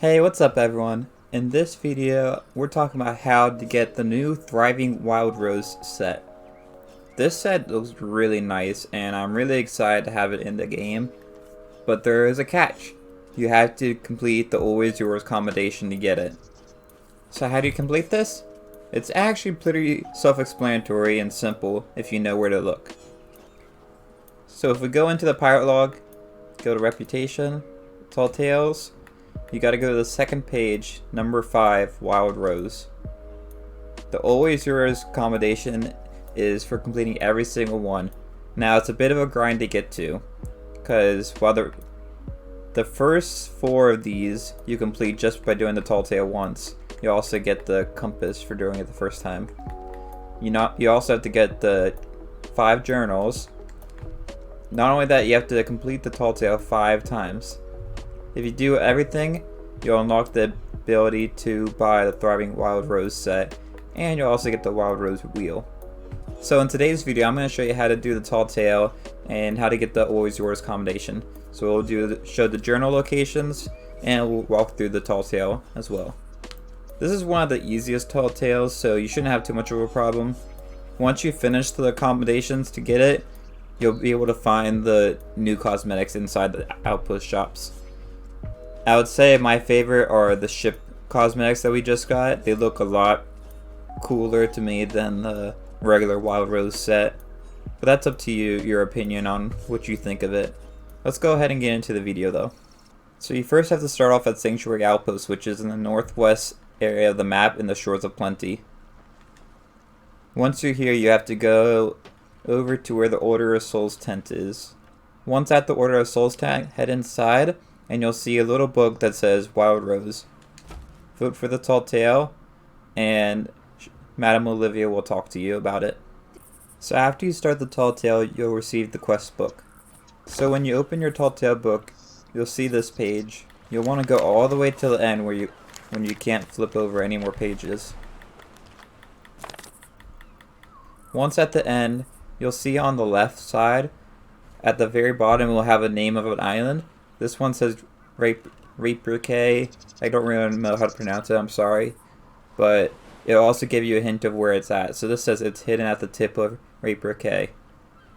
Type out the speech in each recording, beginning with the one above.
Hey, what's up everyone? In this video, we're talking about how to get the new Thriving Wild Rose set. This set looks really nice and I'm really excited to have it in the game, but there is a catch. You have to complete the Always Yours commendation to get it. So how do you complete this? It's actually pretty self-explanatory and simple if you know where to look. So if we go into the pirate log, go to Reputation, Tall Tales, you gotta go to the second page, number 5, Wild Rose. The Always Yours commendation is for completing every single one. Now it's a bit of a grind to get to, because while the first 4 of these you complete just by doing the tall tale once, you also get the compass for doing it the first time. You also have to get the 5 journals. Not only that, you have to complete the tall tale 5 times. If you do everything, you'll unlock the ability to buy the Thriving Wild Rose set, and you'll also get the Wild Rose wheel. So in today's video, I'm going to show you how to do the tall tale and how to get the Always Yours commendation. So we'll show the journal locations, and we'll walk through the tall tale as well. This is one of the easiest tall tales, so you shouldn't have too much of a problem. Once you finish the accommodations to get it, you'll be able to find the new cosmetics inside the outpost shops. I would say my favorite are the ship cosmetics that we just got. They look a lot cooler to me than the regular Wild Rose set. But that's up to you, your opinion on what you think of it. Let's go ahead and get into the video though. So you first have to start off at Sanctuary Outpost, which is in the northwest area of the map in the Shores of Plenty. Once you're here, you have to go over to where the Order of Souls tent is. Once at the Order of Souls tent, head inside, and you'll see a little book that says Wild Rose. Vote for the tall tale, and Madame Olivia will talk to you about it. So after you start the tall tale, you'll receive the quest book. So when you open your tall tale book, you'll see this page. You'll want to go all the way to the end when you can't flip over any more pages. Once at the end, you'll see on the left side, at the very bottom, we'll have a name of an island. This one says Reaper. I don't really know how to pronounce it, I'm sorry. But it'll also give you a hint of where it's at. So this says it's hidden at the tip of Reaper.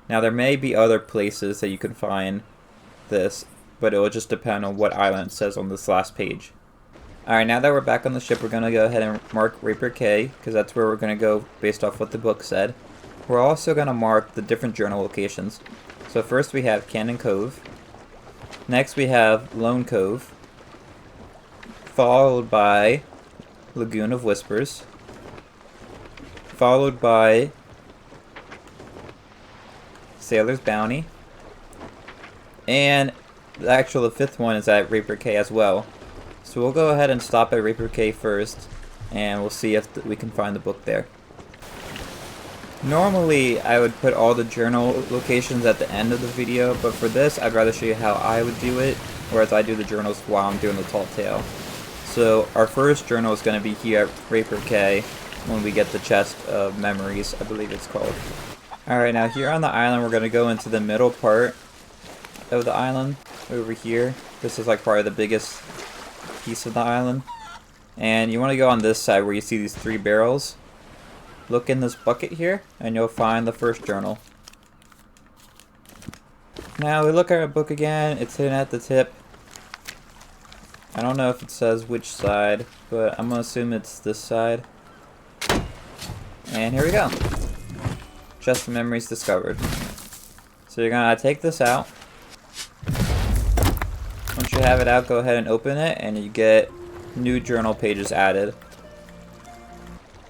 Now there may be other places that you can find this, but it will just depend on what island it says on this last page. Alright, now that we're back on the ship, we're going to go ahead and mark Reaper, because that's where we're going to go based off what the book said. We're also going to mark the different journal locations. So first we have Cannon Cove. Next we have Lone Cove, followed by Lagoon of Whispers, followed by Sailor's Bounty, and the 5th one is at Reaper as well. So we'll go ahead and stop at Reaper first, and we'll see if we can find the book there. Normally, I would put all the journal locations at the end of the video, but for this, I'd rather show you how I would do it, whereas I do the journals while I'm doing the tall tale. So our first journal is going to be here at Reaper when we get the chest of memories, I believe it's called. Alright, now here on the island, we're going to go into the middle part of the island, over here. This is like probably the biggest piece of the island. And you want to go on this side where you see these 3 barrels. Look in this bucket here, and you'll find the first journal. Now we look at our book again, it's hidden at the tip. I don't know if it says which side, but I'm going to assume it's this side. And here we go. Chest of memories discovered. So you're going to take this out. Once you have it out, go ahead and open it, and you get new journal pages added.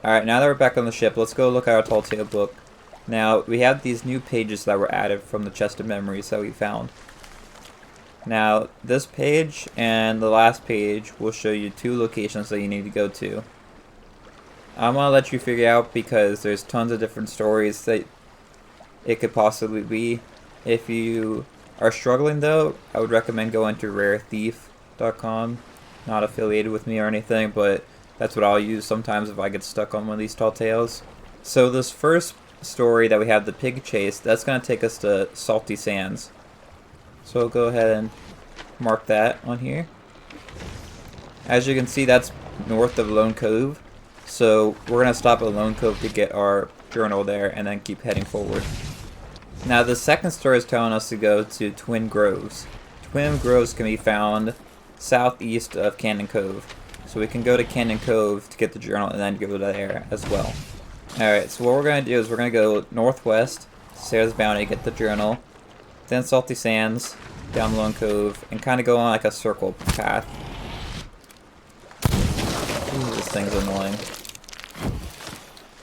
Alright, now that we're back on the ship, let's go look at our tall tale book. Now, we have these new pages that were added from the chest of memories that we found. Now, this page and the last page will show you 2 locations that you need to go to. I'm going to let you figure out because there's tons of different stories that it could possibly be. If you are struggling though, I would recommend going to rarethief.com. Not affiliated with me or anything, but that's what I'll use sometimes if I get stuck on one of these tall tales. So this first story that we have, the pig chase, that's going to take us to Salty Sands. So we'll go ahead and mark that on here. As you can see, that's north of Lone Cove. So we're going to stop at Lone Cove to get our journal there and then keep heading forward. Now the second story is telling us to go to Twin Groves. Twin Groves can be found southeast of Cannon Cove. So we can go to Cannon Cove to get the journal and then go there as well. Alright, so what we're going to do is we're going to go northwest, Sarah's Bounty, get the journal, then Salty Sands, down Lone Cove, and kind of go on like a circle path. Ooh, this thing's annoying.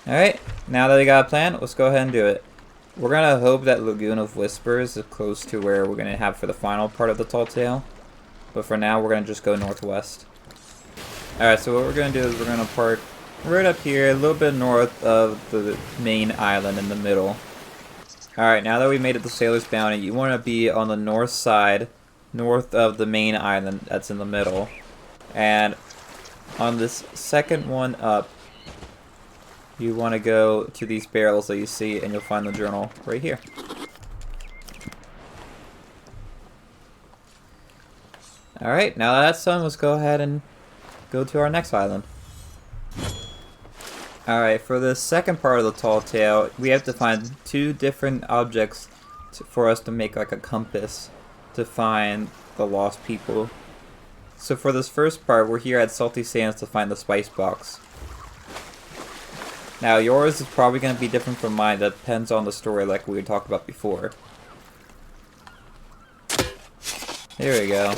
Alright, now that we got a plan, let's go ahead and do it. We're going to hope that Lagoon of Whispers is close to where we're going to have for the final part of the Tall Tale. But for now, we're going to just go northwest. Alright, so what we're going to do is we're going to park right up here, a little bit north of the main island in the middle. Alright, now that we made it to Sailor's Bounty, you want to be on the north side, north of the main island that's in the middle. And on this second one up, you want to go to these barrels that you see, and you'll find the journal right here. Alright, now that that's done, let's go ahead and go to our next island. Alright, for the second part of the Tall Tale, we have to find two different objects for us to make like a compass to find the lost people. So for this first part, we're here at Salty Sands to find the spice box. Now yours is probably going to be different from mine, that depends on the story like we talked about before. Here we go.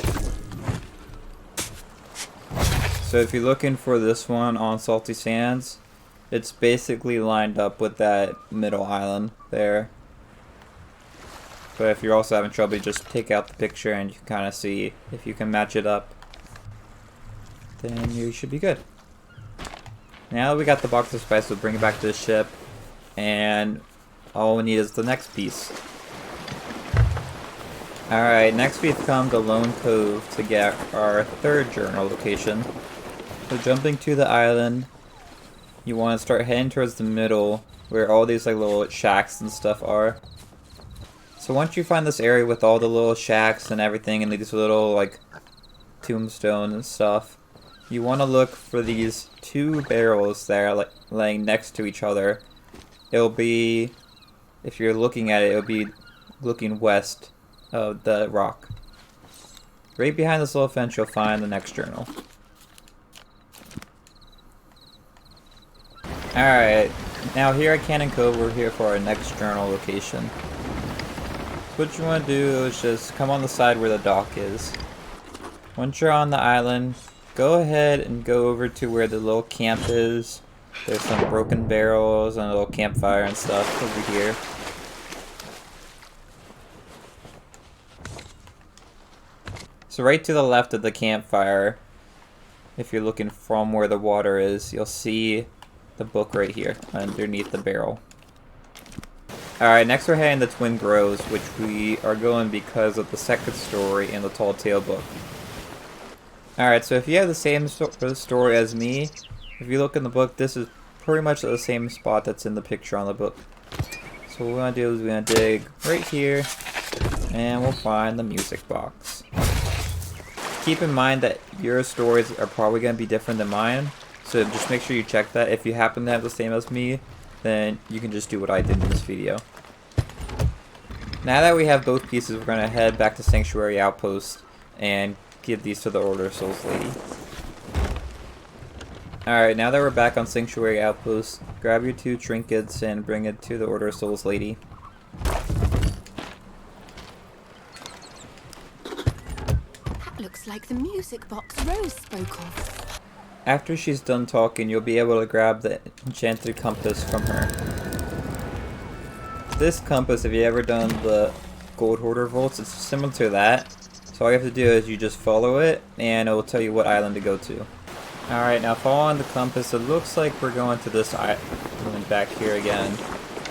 So if you're looking for this one on Salty Sands, it's basically lined up with that middle island there. But if you're also having trouble, you just take out the picture and you can kind of see if you can match it up. Then you should be good. Now that we got the box of spice, we'll bring it back to the ship. And all we need is the next piece. Alright, next we've come to Lone Cove to get our third journal location. So jumping to the island, you want to start heading towards the middle where all these like little shacks and stuff are. So once you find this area with all the little shacks and everything and these little like tombstones and stuff, you want to look for these two barrels that are like laying next to each other. It'll be, if you're looking at it, it'll be looking west of the rock. Right behind this little fence, you'll find the next journal. Alright, now here at Cannon Cove, we're here for our next journal location. What you want to do is just come on the side where the dock is. Once you're on the island, go ahead and go over to where the little camp is. There's some broken barrels and a little campfire and stuff over here. So right to the left of the campfire, if you're looking from where the water is, you'll see the book right here underneath the barrel. Alright, next we're heading to Twin Groves, which we are going because of the second story in the Tall Tale book. Alright, so if you have the same story as me, if you look in the book, this is pretty much the same spot that's in the picture on the book. So what we're going to do is we're going to dig right here, and we'll find the music box. Keep in mind that your stories are probably going to be different than mine, so just make sure you check that. If you happen to have the same as me, then you can just do what I did in this video. Now that we have both pieces, we're going to head back to Sanctuary Outpost and give these to the Order of Souls lady. Alright, now that we're back on Sanctuary Outpost, grab your two trinkets and bring it to the Order of Souls lady. That looks like the music box Rose spoke of. After she's done talking, you'll be able to grab the enchanted compass from her. This compass, if you ever done the Gold Hoarder Vaults, it's similar to that. So all you have to do is you just follow it, and it will tell you what island to go to. Alright, now following the compass, it looks like we're going to this island back here again.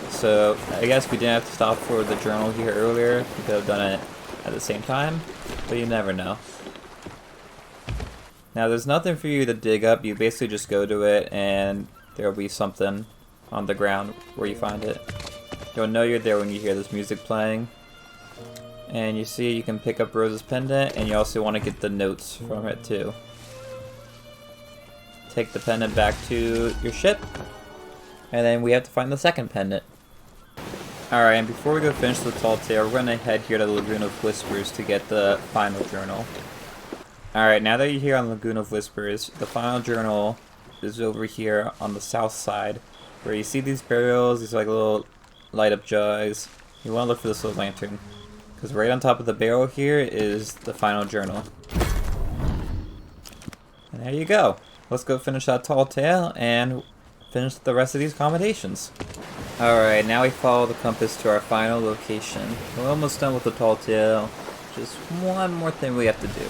So I guess we didn't have to stop for the journal here earlier. We could have done it at the same time, but you never know. Now there's nothing for you to dig up, you basically just go to it and there'll be something on the ground where you find it. You'll know you're there when you hear this music playing. And you see you can pick up Rose's pendant, and you also want to get the notes from it too. take the pendant back to your ship. And then we have to find the second pendant. Alright, and before we go finish the Tall Tale, we're going to head here to the Lagoon of Whispers to get the final journal. Alright, now that you're here on Lagoon of Whispers, the final journal is over here on the south side, where you see these barrels, these like little light up jugs. You want to look for this little lantern, because right on top of the barrel here is the final journal. And there you go. Let's go finish that Tall Tale and finish the rest of these commendations. Alright, now we follow the compass to our final location. We're almost done with the Tall Tale. Just one more thing we have to do.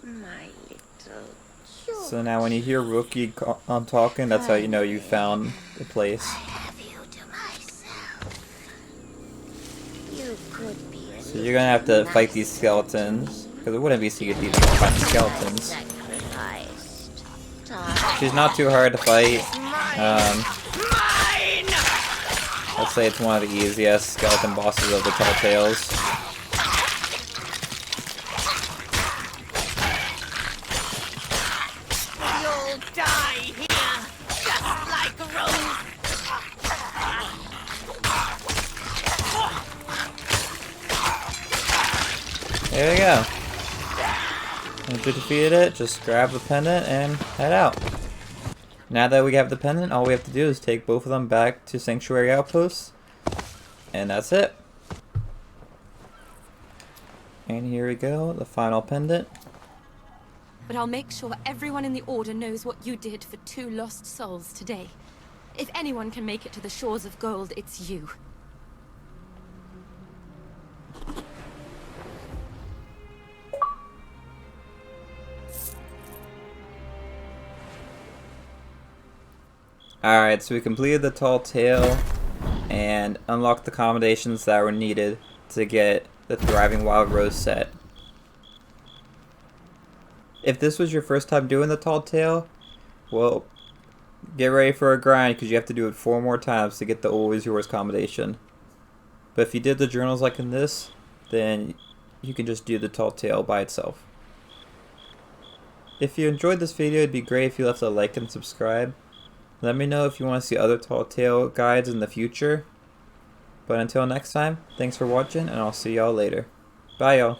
My little So now when you hear Rookie talking, that's how you know you found the place. I have you to myself. You could be a So you're gonna have to fight these skeletons, because it wouldn't be Sea of Thieves if you fight the skeletons. sacrificed. She's not too hard to fight. Mine! I'd say it's one of the easiest skeleton bosses of the Tall Tales. You'll die here, just like a rose. There you go. Once you defeated it, just grab the pendant and head out. Now that we have the pendant, all we have to do is take both of them back to Sanctuary Outposts, and that's it. And here we go, the final pendant. But I'll make sure everyone in the Order knows what you did for 2 lost souls today. If anyone can make it to the shores of gold, it's you. Alright, so we completed the Tall Tale and unlocked the commendations that were needed to get the Thriving Wild Rose set. If this was your first time doing the Tall Tale, well, get ready for a grind because you have to do it 4 more times to get the Always Yours commendation. But if you did the journals like in this, then you can just do the Tall Tale by itself. If you enjoyed this video, it'd be great if you left a like and subscribe. Let me know if you want to see other Tall Tale guides in the future. But until next time, thanks for watching, and I'll see y'all later. Bye, y'all.